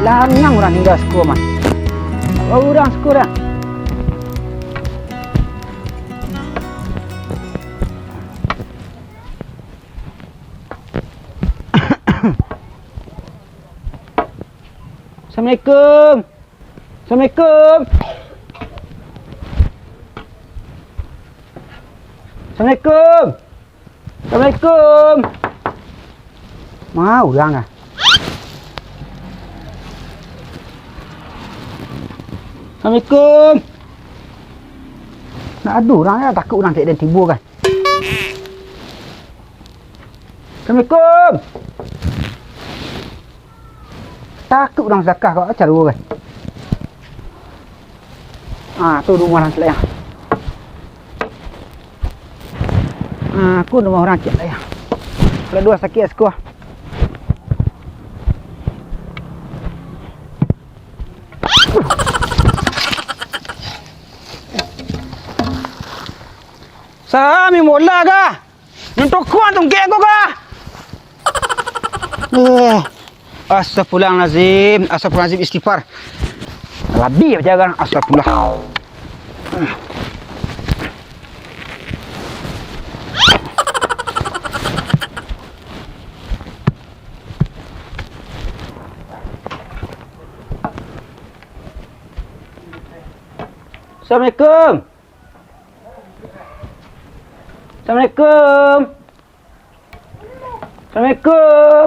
Lanang orang tinggal sekolah mah. Orang sekolah. Assalamualaikum. Assalamualaikum. Assalamualaikum. Assalamualaikum. Mau orang ah. Assalamualaikum. Nak ada orang ya, takut orang tak ada timbul kan. Assalamualaikum. Takut orang zakah kau cara kan. Tu rumah orang celaya. Aku rumah orang celaya. Kalau dua sakit aku. Sami mola ka? Untuk kuat tung kek ka? Astagfirullahalazim, astagfirullahalazim istighfar. Lebih jaga astagfirullah. Assalamualaikum. Assalamualaikum. Assalamualaikum.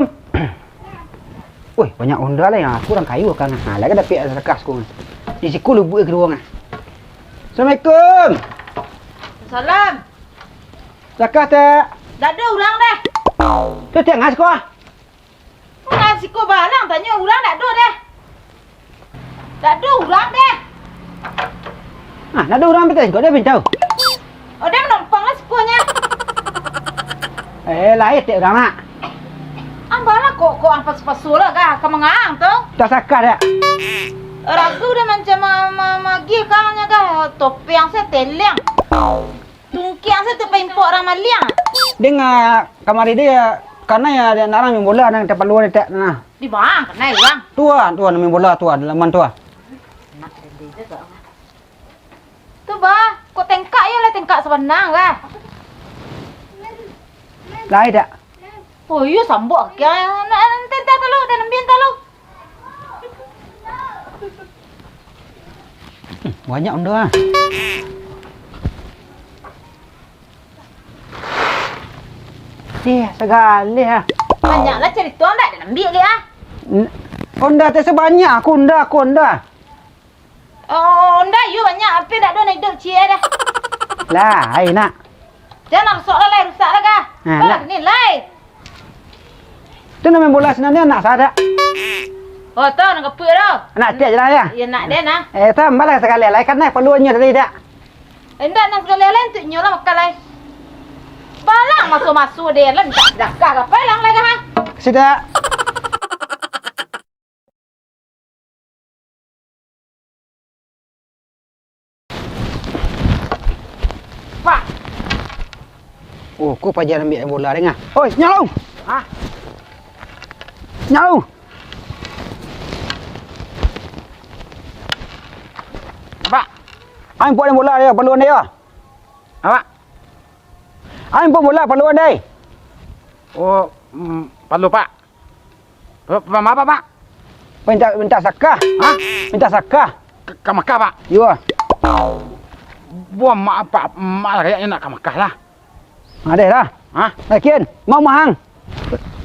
Wih, banyak onda lah yang aku orang kayu kan. Lagi ada pihak zakas ku. Di siku lubuk ke ruang. Assalamualaikum. Salam. Zakat tak? Dah ada orang dah. Tu tiang ngas ko. Ngasih ko balang tanya orang dah ada dah. Dah ada orang dah. Nak ada orang betul kau dah bintau. Oh, dia menumpang lah sekonya. Lain tak orang nak. Ambalah kok ampas-pasul lah kah? Kamu ngang tu? Tak zakat tak? Ragu dia macam magi kalanya kah? Topi yang saya teleng. Tungki yang saya tu import ramah liang. Dia ngah kamari dia karena ya dia nak main bola nang tempat luar tak nah. Di bang, kena bang. Tuan main bola tuan dalam man tuan. Nak dia juga. Tu bah, kok tengkak ya lah tengkak sebenang kah? Lain tak? Oh iya sambok kaya nak tentang telu dan ambil telu. Banyak onda ah. Sekali ah. Banyaklah cerita nak dan ambil dia. Onda tak sebanyak aku onda. Oh, ndak you banyak apa dak do nak hidup cie dah. Lah, ai nak. Jangan rusak lah, rusak lah kah? Nak. Ni lai. Tu nak main bola sebenarnya nak sada. Oh, tu nak apa dah? Nak cek je lah ya. Ya nak dia nah. Tambah lah sekali lai kan perlunya tadi tak. Ndak nak sekali lain tu nyolah makan lai. Balang masuk-masuk dia lah dak dah apa lang lai kah? Sida. Pak. Oh, kau pajar ambil bola dengar. Oi, nyalung. Nyalung. Pak, Ai buat bola dia, perluan dia. apa? Ai buat bola perluan dia. Oh, perlu Pak. Apa Pak? Minta zakah. Minta zakah. Ke Mekah Pak. Yo. Buat mak Pak, mak kayaknya nak ke Mekah lah. Ada lah. Lakin mau mahang.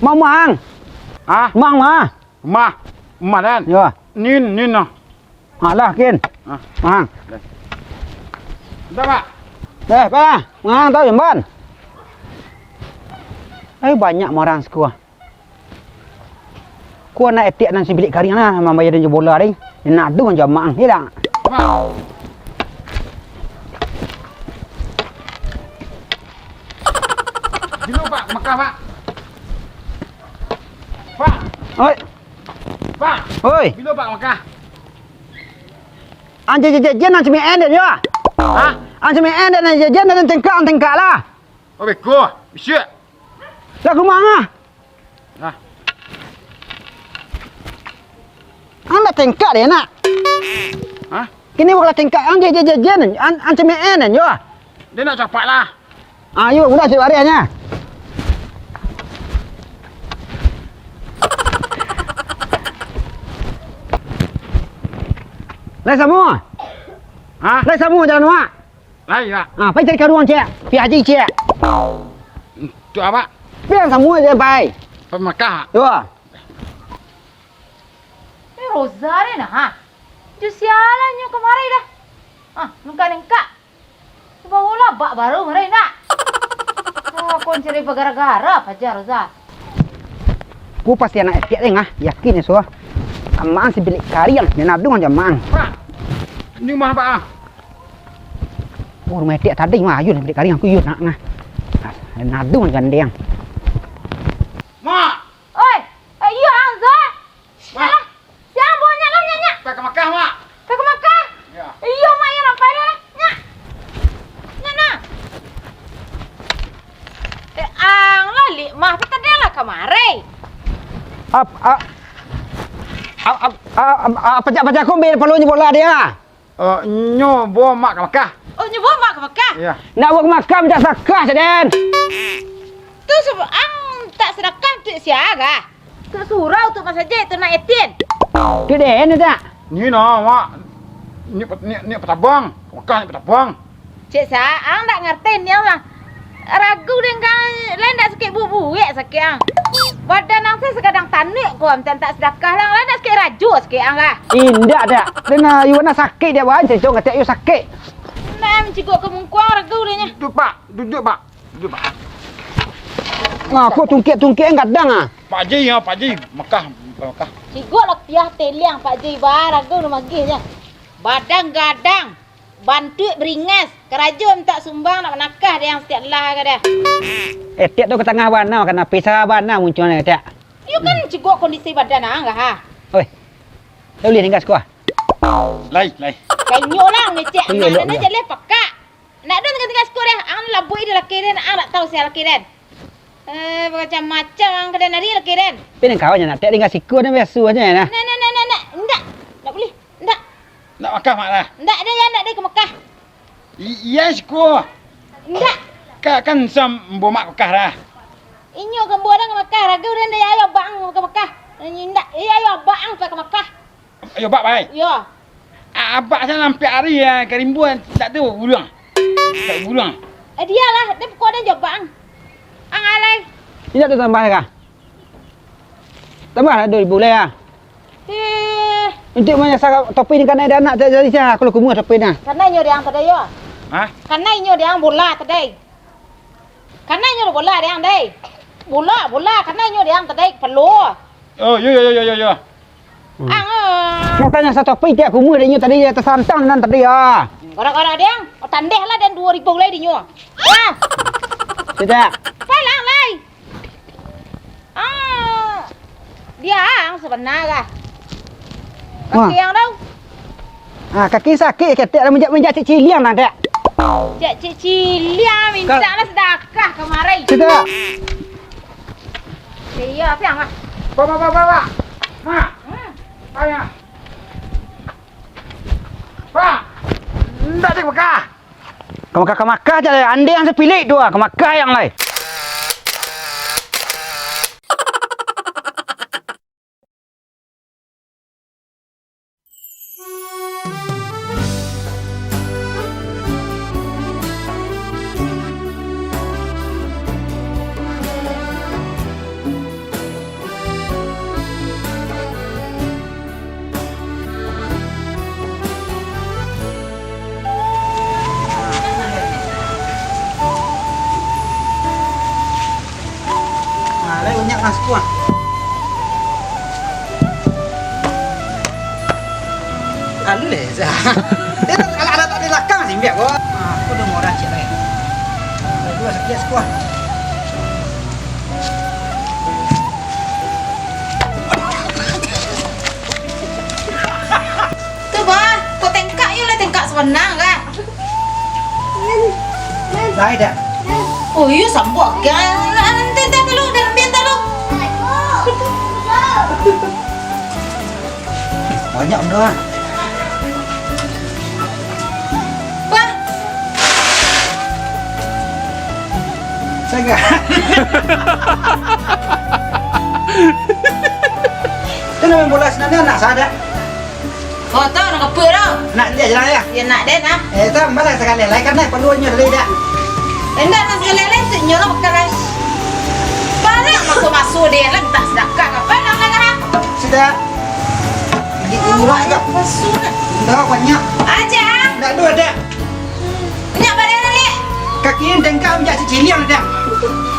Mau mahang. Mang mah. Mah dan. Yo. Nin noh. Lah kin. Mahang. Dah Pak. Pak. Mahang tahu jamban. Banyak orang sekolah. Kau nak etiak nan si bilik karing lah, mama bayar dia bola ding. Dia nak tu macam mang, ni dah. Dulu Pak, Mekah Pak. Pak. Oi. Pak. Oi. Dulu Pak Mekah. Anjir jajan nan semi end dia. An semi end nan jajan nan tengkak lah. Oh beko, bisa. Lah ke mana? lah tingkat dia nak. Hah? Kini bukan tingkat an je an cemen yo. Dia nak capat lah. Ayo udah cik hariannya. Lai semua. Hah? Lai semua jalan wak. Lai lah. Pergi cari karuan cik. Pergi haji cik. Tu apa? Pergi semua je pai. Pergi Makkah. Yo. Roza ni nah, ha? Ju sialan nyo kemari dah. Nengka. Bawa bak baru mari nak. Kau cari gara-gara apa aja Roza? Ku pasti anak etiak deng yakin ya so. Amaan si bilik kariang, ni nadung jaman. Pak. Ni mah apa? Oh, rumah etiak tadi mah ayun bilik kariang aku yun nak ngah. Nadung gandeng. Mak. Oi, iya Angza. Mak. Jangan banyak lah nyak. Pergi ke Makkah, Mak. Kau ke Makkah? Ya. Iya mak yang rampai dah nyak. Nyak. Ang lali mah kita dia lah kemari. Apa aku ambil pelunya bola dia. Nyo bawa mak ke Makkah. Oh nyoba mak ke Makkah? Ya. Nak buat makam tak sakah seden. Tu sebab ang tak sedekah tu siaga. Tu surau tu masa je tu nak etin. Tu den tak. Ni noh, Mak. Ni petabang. Ke Makkah ni petabang. Cik sa, ang tak ngerti ni lah. Ragu dengan lain tak sikit bubuik sakit ang. Badan ang saya sekadang tanik ko macam tak sedekah lang. Lain tak sikit raju sikit ang lah. Indah tak. Kena you nak sakit dia bahan cecok kata you sakit. Nah, mencikuk ke mungkuang ragu dia nya. Duduk, Pak. Duduk, Pak. Duduk, Pak. Aku tungkit kadang Pak Haji, Pak Haji. Makkah. Makkah. Cikgu lah piah teliang Pak Ji bar ragu rumah gihnya. Badang gadang. Bantu beringas. Kerajaan tak sumbang nak menakah dia yang setiap lah ke dia. Tiap tu ke tengah bana kena pisah bana munculnya tiap. You kan cikgu kondisi badan ang ha. Oi. Dah boleh tinggal sekolah. Lai. Kayu lah ni cik. Iya, Nak iya. je le pakak. Nak dah tengah sekolah dia. Ang labui dia laki dia. Ang tak tahu siapa laki dia. Macam-macam ang kena nari laki dia. Pilih kawannya nak tiap tinggal siku ni biasa aja ya. Nak. Enggak. Tak boleh. Enggak. Nak Makkah, Mak lah. Enggak dia yang nak dia ke Mekah. Yes, ko. Enggak. Kan sam bawa mak ke Makkah dah. Inyo ke buat ke Mekah. Ragu dia ayo bang ke Mekah. Enggak. Ayo bang ke Mekah. Ayo, Pak, baik. Yo. Abang saya sampai hari ya ke rimbuan tak tahu bulang. Tak bulang. Dia lah. Dia pukul dia jawab bang. Ang alay. Tidak tu tambah kah? Tambah 2,000 lah. Untuk mana sarap topi ni kan ada anak jadi saya kalau kumur topi nah. Karena inyo dia ang tadi yo. Ha? Karena inyo dia ang bola tadi. Karena inyo bola dia ang day. Bola. Karena inyo dia ang tadi perlu. Oh, yo. Ang Nak tanya satu topi tiap kumur dia tadi dia tersantang nan tadi ah. Gara-gara dia ang tandeh lah dan 2,000 lagi dinyo. Wah. Tidak. Palang lay. Dia ang sebenarnya. Kaki yang đâu? Kaki sakit kata menjak cik ciliang nak tak. Cik Cilia minta lah sedekah kemarin. Tidak. Iya, siang lah. Pak. Mak. Ayah. Pak. Ndak di Makkah. Ke Makkah je lah. Anda yang sepilih dua. Ke Makkah yang lain. Lai banyak nas kuah. Alu le sah. Dia kalau ada tak di belakang sih biar gua. Aku udah mau racik lai. Dua sekian kuah. Tu bah, kau tengkak you lah tengkak sebenang kan? Lai dah. Oh iya sambok kan? Nanti lu dalam biar lu. Banyak udah. Wah, Saya enggak. Itu namanya bola senangnya nak sada. kau tahu nak apa dah? Nak lihat jalan ya. Ya nak deh nak. Itu malah sekali lain kan perlunya dari dah. Endak nak sekali lain tu nyolah bekas. Banyak masuk dia lah minta sedekah apa nak lah. Sudah. Di urang juga. Masuk dah. Dah banyak. Aja. Nak dua dah. Banyak badan ni. Kaki ini tengkau menjadi cicilian dah.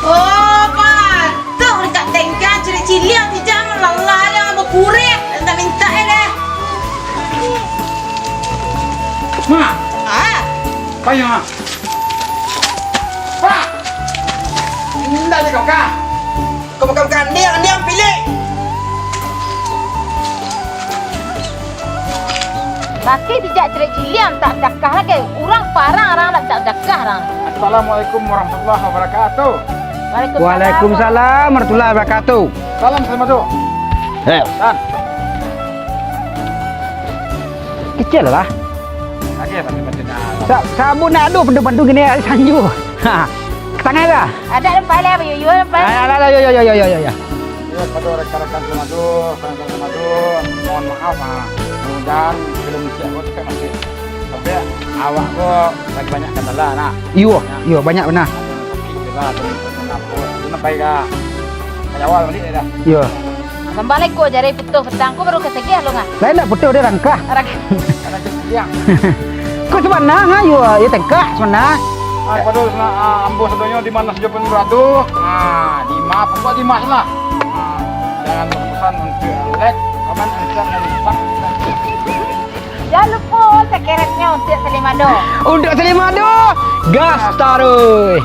Oh, patut dekat tengkar cili-cili yang tidak lelah yang berkurek. Tak minta dah. Mak, Ah, kayu mak. Pak. Indah ni kau kah? Kau bukan dia yang pilih. laki tidak cili-cili yang tak sedekah lagi. Orang parang orang nak tak sedekah orang. Assalamualaikum warahmatullahi wabarakatuh. Waalaikumsalam warahmatullahi wabarakatuh. Salam sama tu. Dan. Kecil lah. Lagi apa ni macam Sabun nak ada pendu-pendu gini sanju. Ha. Tangan lah. Ada lempai lah, you lempai. Alah, yo. Ya, pada rekan-rekan semadu, rekan-rekan semadu, mohon maaf mudah-mudahan belum siap kau tak masih. Tapi awak kau lagi banyak kendala nak. Yo, banyak benar. Sakit juga, kenapa? Kenapa kah? Kayak awal balik dah. Yo. Sembalik ko jari putuh petang ko baru kesegih lo ngah. Lain nak betul dia rangkah. Karena siang. Kau sebenarnya ha yo, ya tengkak sebenarnya. Padahal ambo sedoyo di mana saja pun beradu. Di map pokok di mas lah. Jangan berpesan untuk like, komen, share dan subscribe. Jangan lupa sekeretnya untuk Selimado. Untuk Selimado, gas taruh.